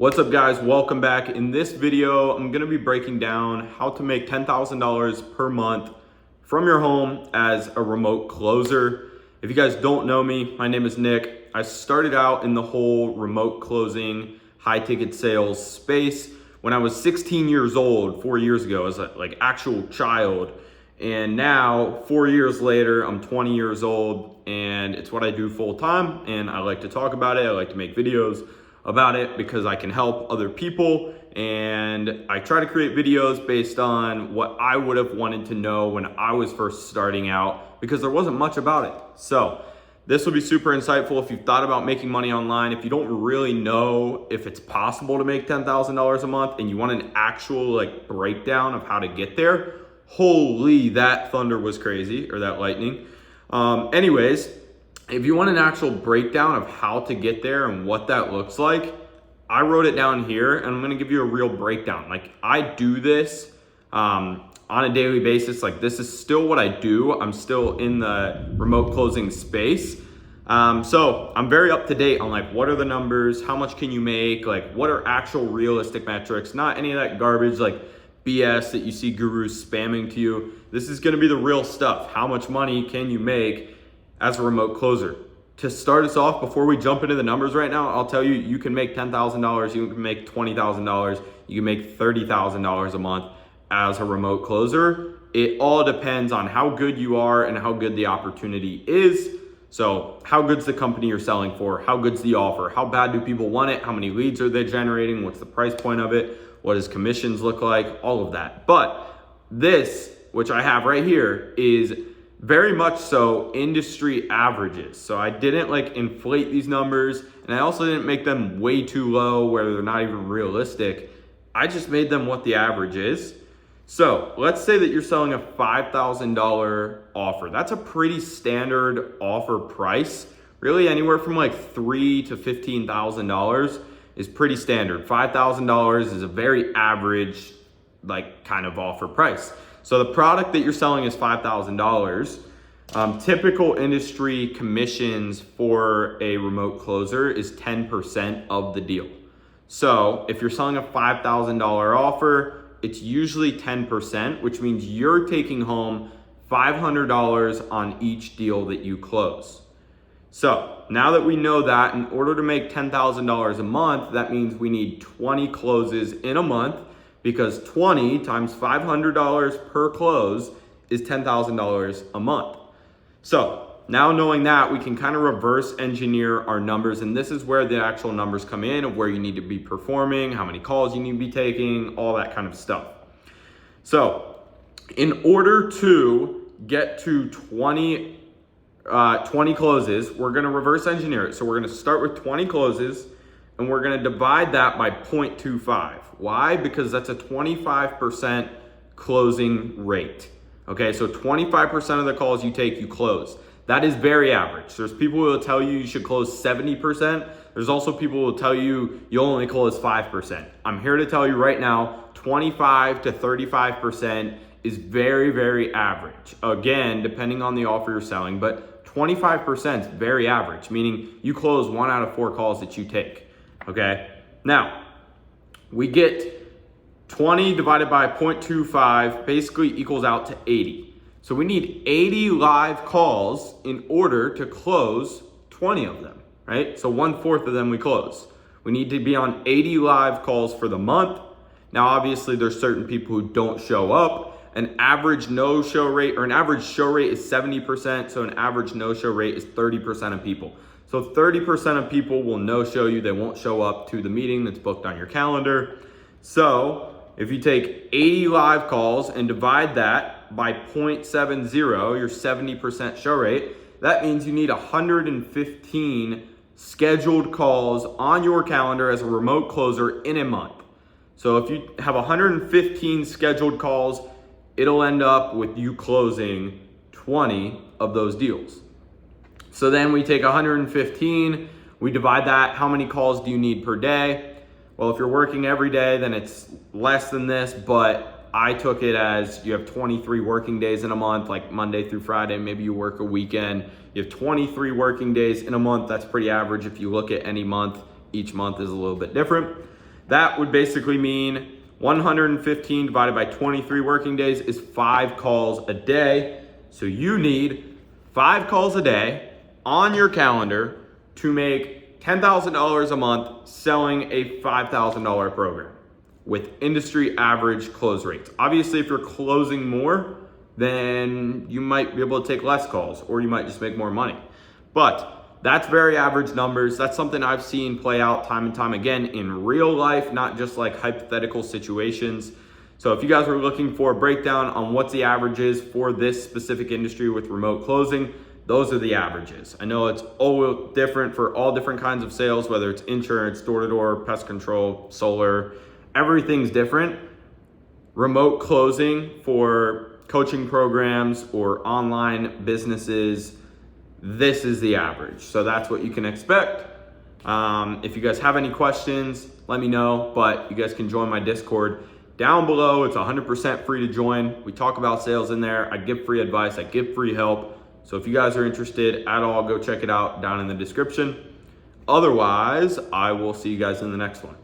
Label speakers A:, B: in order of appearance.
A: What's up guys, welcome back. In this video, I'm gonna be breaking down how to make $10,000 per month from your home as a remote closer. If you guys don't know me, my name is Nick. I started out in the whole remote closing, high ticket sales space when I was 16 years old, 4 years ago, as a actual child. And now, 4 years later, I'm 20 years old and it's what I do full time. And I like to talk about it. I like to make videos about it because I can help other people, and I try to create videos based on what I would have wanted to know when I was first starting out, because there wasn't much about it. So this will be super insightful if you've thought about making money online, if you don't really know if it's possible to make $10,000 a month and you want an actual breakdown of how to get there. Holy, that thunder was crazy, or that lightning. Anyways, if you want an actual breakdown of how to get there and what that looks like, I wrote it down here and I'm gonna give you a real breakdown. I do this on a daily basis. This is still what I do. I'm still in the remote closing space. So I'm very up to date on what are the numbers, how much can you make, what are actual realistic metrics, not any of that garbage BS that you see gurus spamming to you. This is gonna be the real stuff. How much money can you make as a remote closer? To start us off, before we jump into the numbers right now, I'll tell you, you can make $10,000, you can make $20,000, you can make $30,000 a month as a remote closer. It all depends on how good you are and how good the opportunity is. So how good's the company you're selling for? How good's the offer? How bad do people want it? How many leads are they generating? What's the price point of it? What does commissions look like? All of that. But this, which I have right here, is very much so industry averages. So I didn't inflate these numbers, and I also didn't make them way too low where they're not even realistic. I just made them what the average is. So let's say that you're selling a $5,000 offer. That's a pretty standard offer price. Really anywhere from $3,000 to $15,000 is pretty standard. $5,000 is a very average kind of offer price. So the product that you're selling is $5,000. Typical industry commissions for a remote closer is 10% of the deal. So if you're selling a $5,000 offer, it's usually 10%, which means you're taking home $500 on each deal that you close. So now that we know that, in order to make $10,000 a month, that means we need 20 closes in a month, because 20 times $500 per close is $10,000 a month. So now knowing that, we can kind of reverse engineer our numbers, and this is where the actual numbers come in of where you need to be performing, how many calls you need to be taking, all that kind of stuff. So in order to get to 20 closes, we're gonna reverse engineer it. So we're gonna start with 20 closes, and we're gonna divide that by 0.25. Why? Because that's a 25% closing rate. Okay, so 25% of the calls you take, you close. That is very average. There's people who will tell you you should close 70%. There's also people who will tell you you'll only close 5%. I'm here to tell you right now, 25 to 35% is very, very average. Again, depending on the offer you're selling, but 25% is very average, meaning you close 1 out of 4 calls that you take. Okay, now we get 20 divided by 0.25 basically equals out to 80. So we need 80 live calls in order to close 20 of them, right? So 1/4 of them we close. We need to be on 80 live calls for the month. Now, obviously there's certain people who don't show up. An average no-show rate, or an average show rate, is 70%. So an average no-show rate is 30% of people. So 30% of people will no-show you. They won't show up to the meeting that's booked on your calendar. So if you take 80 live calls and divide that by 0.70, your 70% show rate, that means you need 115 scheduled calls on your calendar as a remote closer in a month. So if you have 115 scheduled calls, it'll end up with you closing 20 of those deals. So then we take 115, we divide that. How many calls do you need per day? Well, if you're working every day, then it's less than this, but I took it as you have 23 working days in a month, Monday through Friday. Maybe you work a weekend. You have 23 working days in a month. That's pretty average if you look at any month. Each month is a little bit different. That would basically mean 115 divided by 23 working days is 5 calls a day. So you need 5 calls a day on your calendar to make $10,000 a month selling a $5,000 program with industry average close rates. Obviously, if you're closing more, then you might be able to take less calls or you might just make more money. But that's very average numbers. That's something I've seen play out time and time again in real life, not just like hypothetical situations. So if you guys are looking for a breakdown on what the average is for this specific industry with remote closing, those are the averages. I know it's all different for all different kinds of sales, whether it's insurance, door-to-door, pest control, solar, everything's different. Remote closing for coaching programs or online businesses, this is the average. So that's what you can expect. If you guys have any questions, let me know, but you guys can join my Discord down below. It's 100% free to join. We talk about sales in there. I give free advice. I give free help. So if you guys are interested at all, go check it out down in the description. Otherwise, I will see you guys in the next one.